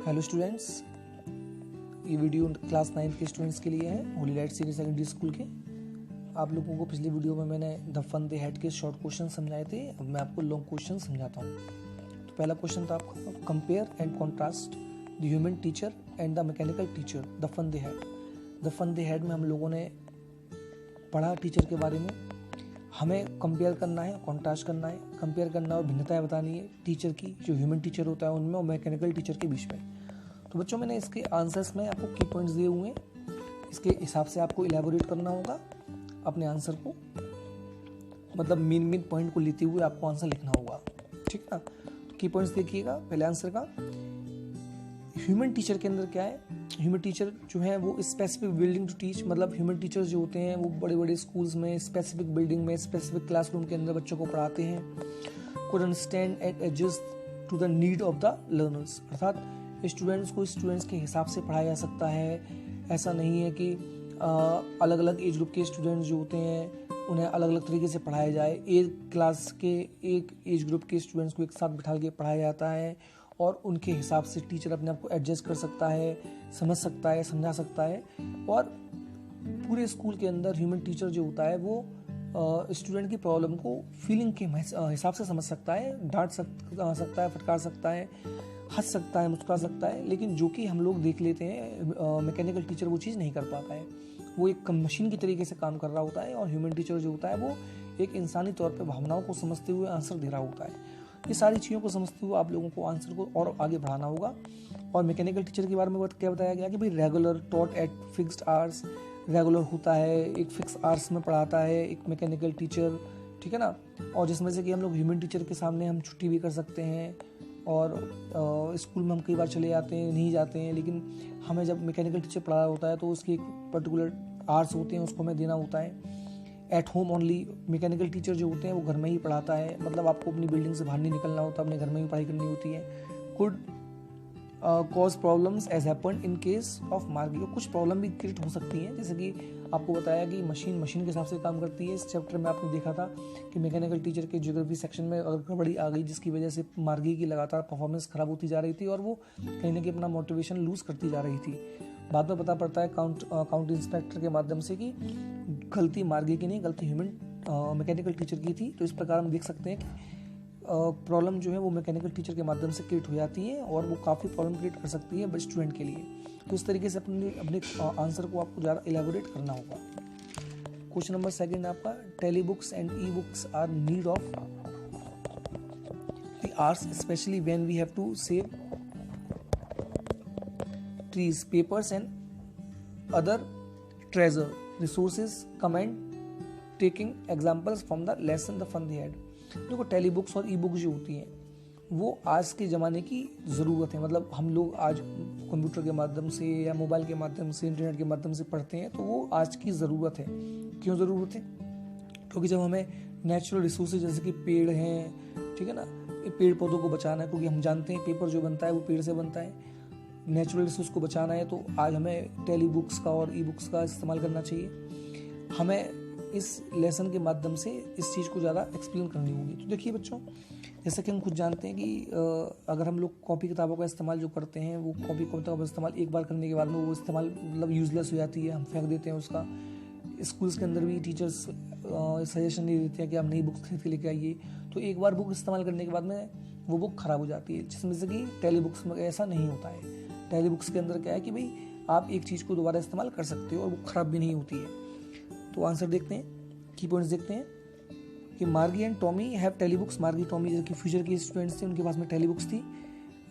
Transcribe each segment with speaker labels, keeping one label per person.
Speaker 1: Hello students, ये video class 9 के students के लिए है, Holi light senior secondary school के। आप लोगों को पिछली वीडियो में मैंने द फन दे हैड के शॉर्ट क्वेश्चन समझाए थे। अब मैं आपको लॉन्ग क्वेश्चन समझाता हूँ। तो पहला क्वेश्चन था आपका, compare and contrast the human teacher and the mechanical teacher the fun they had. The fun they had में हम लोगों ने पढ़ा टीचर के बारे में। हमें कंपेयर करना है, कॉन्ट्रास्ट करना है, कंपेयर करना और भिन्नताएं बतानी है टीचर की, जो ह्यूमन टीचर होता है उनमें और मैकेनिकल टीचर के बीच में। तो बच्चों, मैंने इसके आंसर्स में आपको की पॉइंट्स दिए हुए हैं, इसके हिसाब से आपको इलेबोरेट करना होगा अपने आंसर को, मतलब मेन पॉइंट को लेते हुए आपको आंसर लिखना होगा, ठीक है ना। तो की पॉइंट्स देखिएगा। पहले आंसर का, ह्यूमन टीचर के अंदर क्या है, ह्यूमन टीचर जो है वो स्पेसिफिक बिल्डिंग टू टीच, मतलब ह्यूमन टीचर जो होते हैं वो बड़े बड़े स्कूल्स में स्पेसिफिक बिल्डिंग में स्पेसिफिक क्लासरूम के अंदर बच्चों को पढ़ाते हैं। Could understand and adjust to the need of the learners, अर्थात स्टूडेंट्स को स्टूडेंट्स के हिसाब से पढ़ाया जा सकता है। ऐसा नहीं है कि अलग अलग एज ग्रुप के स्टूडेंट्स जो होते हैं उन्हें अलग अलग तरीके से पढ़ाया जाए। एक क्लास के एक एज ग्रुप के स्टूडेंट्स को एक साथ बिठा के पढ़ाया जाता है और उनके हिसाब से टीचर अपने आप को एडजस्ट कर सकता है, समझ सकता है, समझा सकता है। और पूरे स्कूल के अंदर ह्यूमन टीचर जो होता है वो स्टूडेंट की प्रॉब्लम को फीलिंग के हिसाब से समझ सकता है, डांट सकता है, फटकार सकता है, हंस सकता है, मुस्कुरा सकता है। लेकिन जो कि हम लोग देख लेते हैं मैकेनिकल टीचर वो चीज़ नहीं कर पाता है। वो एक मशीन की तरीके से काम कर रहा होता है और ह्यूमन टीचर जो होता है वो एक इंसानी तौर पे भावनाओं को समझते हुए आंसर दे रहा होता है। ये सारी चीज़ों को समझते हुए आप लोगों को आंसर को और आगे बढ़ाना होगा। और मैकेनिकल टीचर के बारे में क्या बताया गया कि भाई regular, taught at fixed hours, regular होता है, एक फिक्स आवर्स में पढ़ाता है एक मैकेनिकल टीचर, ठीक है ना। और जिसमें से कि हम लोग ह्यूमन टीचर के सामने हम छुट्टी भी कर सकते हैं और स्कूल में हम कई बार चले जाते हैं, नहीं जाते हैं, लेकिन हमें जब मैकेनिकल टीचर पढ़ा होता है तो उसकी एक पर्टिकुलर आवर्स होते हैं, उसको हमें देना होता है। At home only mechanical teacher जो होते हैं वो घर में ही पढ़ाता है, मतलब आपको अपनी बिल्डिंग से बाहर नहीं निकलना होता, अपने घर में ही पढ़ाई करनी होती है। Could cause problems as happened in case of marking, कुछ प्रॉब्लम भी क्रिएट हो सकती हैं, जैसे कि आपको बताया कि मशीन के हिसाब से काम करती है। इस चैप्टर में आपने देखा था कि मैकेनिकल टीचर के ज्योग्राफी सेक्शन में अगर गड़बड़ी आ गई जिसकी वजह से मार्गी की लगातार परफॉर्मेंस खराब होती जा रही थी और वो कहीं ना कहीं अपना मोटिवेशन लूज करती जा रही थी। बाद में पता पड़ता है काउंट इंस्पेक्टर के माध्यम से कि गलती मार्गी की नहीं, गलती ह्यूमन मैकेनिकल टीचर की थी। तो इस प्रकार हम देख सकते हैं कि प्रॉब्लम जो है वो मैकेनिकल टीचर के माध्यम से क्रिएट हो जाती है और वो काफ़ी प्रॉब्लम क्रिएट कर सकती है स्टूडेंट के लिए। तो इस तरीके से अपने आंसर को आपको ज़्यादा इलेबोरेट करना होगा। क्वेश्चन नंबर सेकंड आपका, telebooks and e books are need of the arts specially when we have to save trees, papers and other treasure resources, comment taking examples from the lesson the fun they had. देखो, telebooks और e books जो होती हैं वो आज के ज़माने की ज़रूरत है। मतलब हम लोग आज कंप्यूटर के माध्यम से या मोबाइल के माध्यम से, इंटरनेट के माध्यम से पढ़ते हैं, तो वो आज की ज़रूरत है। क्यों ज़रूरत है? क्योंकि जब हमें नेचुरल रिसोर्सेज जैसे कि पेड़ हैं, ठीक है ना, पेड़ पौधों को बचाना है, क्योंकि हम जानते हैं पेपर जो बनता है वो पेड़ से बनता है। नेचुरल रिसोर्स को बचाना है तो आज हमें टेली बुक्स का और ई बुक्स का इस्तेमाल करना चाहिए। हमें इस लेसन के माध्यम से इस चीज़ को ज़्यादा एक्सप्लेन करनी होगी। तो देखिए बच्चों, जैसा कि हम खुद जानते हैं कि अगर हम लोग कॉपी किताबों का इस्तेमाल जो करते हैं वो कॉपी किताबों का इस्तेमाल एक बार करने के बाद में वो इस्तेमाल मतलब यूजलेस हो जाती है, हम फेंक देते हैं उसका। स्कूल्स के अंदर भी टीचर्स सजेशन नहीं देते हैं कि आप नई बुक्स खरीद के लेके आइए। तो एक बार बुक इस्तेमाल करने के बाद में वो बुक ख़राब हो जाती है, जिसमें से कि टेली बुक्स में ऐसा नहीं होता है। टेली बुक्स के अंदर क्या है कि भाई आप एक चीज़ को दोबारा इस्तेमाल कर सकते हो और वो ख़राब भी नहीं होती है। तो आंसर देखते हैं, की पॉइंट्स देखते हैं कि Margie and Tommy have telebooks. Margie Tommy जो कि फ्यूचर के स्टूडेंट्स थे, उनके पास में टेली बुक्स थी।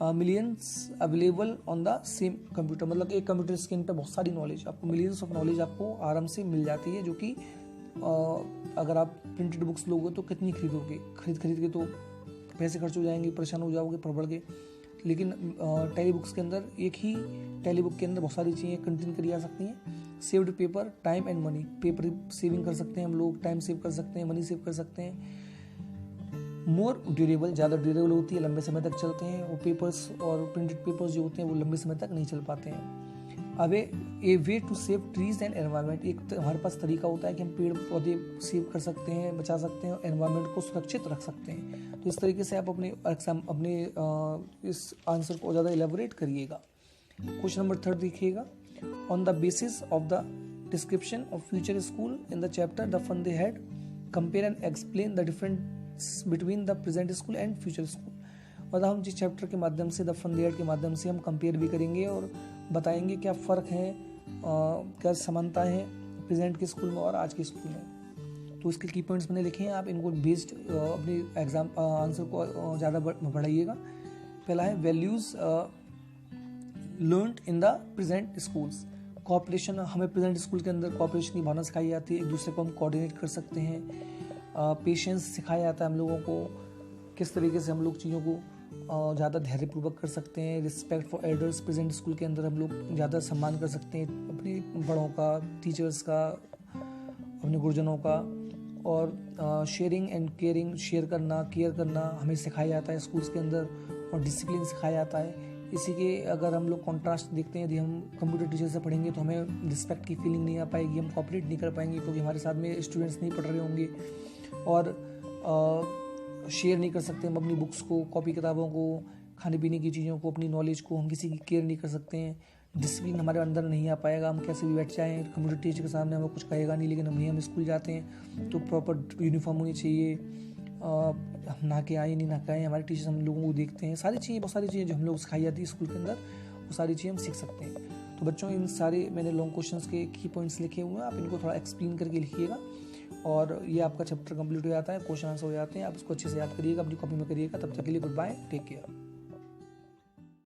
Speaker 1: Millions available on the same computer, मतलब एक कंप्यूटर स्क्रीन पे बहुत सारी नॉलेज, आपको मिलियंस ऑफ नॉलेज आपको आराम से मिल जाती है, जो कि अगर आप प्रिंटेड बुक्स लोगे तो कितनी खरीदोगे, खरीद के तो पैसे खर्च हो जाएंगे, परेशान हो जाओगे पढ़ पढ़ के। लेकिन टेली बुक्स के अंदर एक ही टेली बुक के अंदर बहुत सारी चीज़ें कंटेन करी जा सकती हैं। Saved paper, time and money, paper saving कर सकते हैं हम लोग, टाइम सेव कर सकते हैं, मनी सेव कर सकते हैं। मोर ड्यूरेबल, ज़्यादा ड्यूरेबल होती है, लंबे समय तक चलते हैं। वो पेपर्स और प्रिंटेड पेपर्स जो होते हैं वो लंबे समय तक नहीं चल पाते हैं। Away a way to save trees and environment, एक हमारे पास तरीका होता है कि हम पेड़ पौधे सेव कर सकते हैं, बचा सकते हैं, एनवायरनमेंट को सुरक्षित रख सकते हैं। तो इस तरीके से आप अपने इस आंसर को ज़्यादा एलेबोरेट करिएगा। क्वेश्चन नंबर 3 देखिएगा, on the basis of the description of future school in the chapter the fun they had, compare and explain the difference between the present school and future school. मतलब हम जिस chapter के माध्यम से the fun they had के माध्यम से हम कंपेयर भी करेंगे और बताएंगे क्या फ़र्क है, क्या समानता है प्रेजेंट के स्कूल में और आज के स्कूल में। तो इसके की पॉइंट्स मैंने लिखे हैं, आप इनको बेस्ड अपने एग्जाम आंसर को ज़्यादा बढ़ाइएगा। पहला है values learned in the present schools, cooperation, हमें प्रेजेंट स्कूल के अंदर कोऑपरेशन की भावना सिखाई जाती है, एक दूसरे को हम कोऑर्डिनेट कर सकते हैं। पेशेंस सिखाया जाता है हम लोगों को, किस तरीके से हम लोग चीज़ों को ज़्यादा धैर्यपूर्वक कर सकते हैं। Respect for elders, present school के अंदर हम लोग ज़्यादा सम्मान कर सकते हैं अपने बड़ों का, टीचर्स का, अपने गुरुजनों का। और शेयरिंग एंड केयरिंग, शेयर करना, केयर करना हमें सिखाया जाता है स्कूल्स के अंदर, और डिसिप्लिन सिखाया जाता है। इसी के अगर हम लोग कॉन्ट्रास्ट देखते हैं, यदि हम कंप्यूटर टीचर से पढ़ेंगे तो हमें रिस्पेक्ट की फीलिंग नहीं आ पाएगी, हम कोऑपरेट नहीं कर पाएंगे क्योंकि हमारे साथ में स्टूडेंट्स नहीं पढ़ रहे होंगे, और शेयर नहीं कर सकते हम अपनी बुक्स को, कॉपी किताबों को, खाने पीने की चीज़ों को, अपनी नॉलेज को, हम किसी की केयर नहीं कर सकते हैं। डिसिप्लिन हमारे अंदर नहीं आ पाएगा, हम कैसे भी बैठ जाएँ, कंप्यूटर टीचर के सामने हमें कुछ कहेगा नहीं, लेकिन हम स्कूल जाते हैं तो प्रॉपर यूनिफॉर्म होनी चाहिए, हम नहा के आए नहीं नहा के आए, हमारे टीचर्स हम लोगों को देखते हैं, सारी चीज़ें, बहुत सारी चीज़ें जो हम लोग सिखाई जाती है स्कूल के अंदर, वो सारी चीज़ें हम सीख सकते हैं। तो बच्चों, इन सारे मैंने लॉन्ग क्वेश्चंस के की पॉइंट्स लिखे हुए हैं, आप इनको थोड़ा एक्सप्लेन करके लिखिएगा और ये आपका चैप्टर कंप्लीट हो जाता है, क्वेश्चन आंसर हो जाते हैं। आप इसको अच्छे से याद करिएगा, अपनी कॉपी में करिएगा। तब तक के लिए गुड बाय, टेक केयर।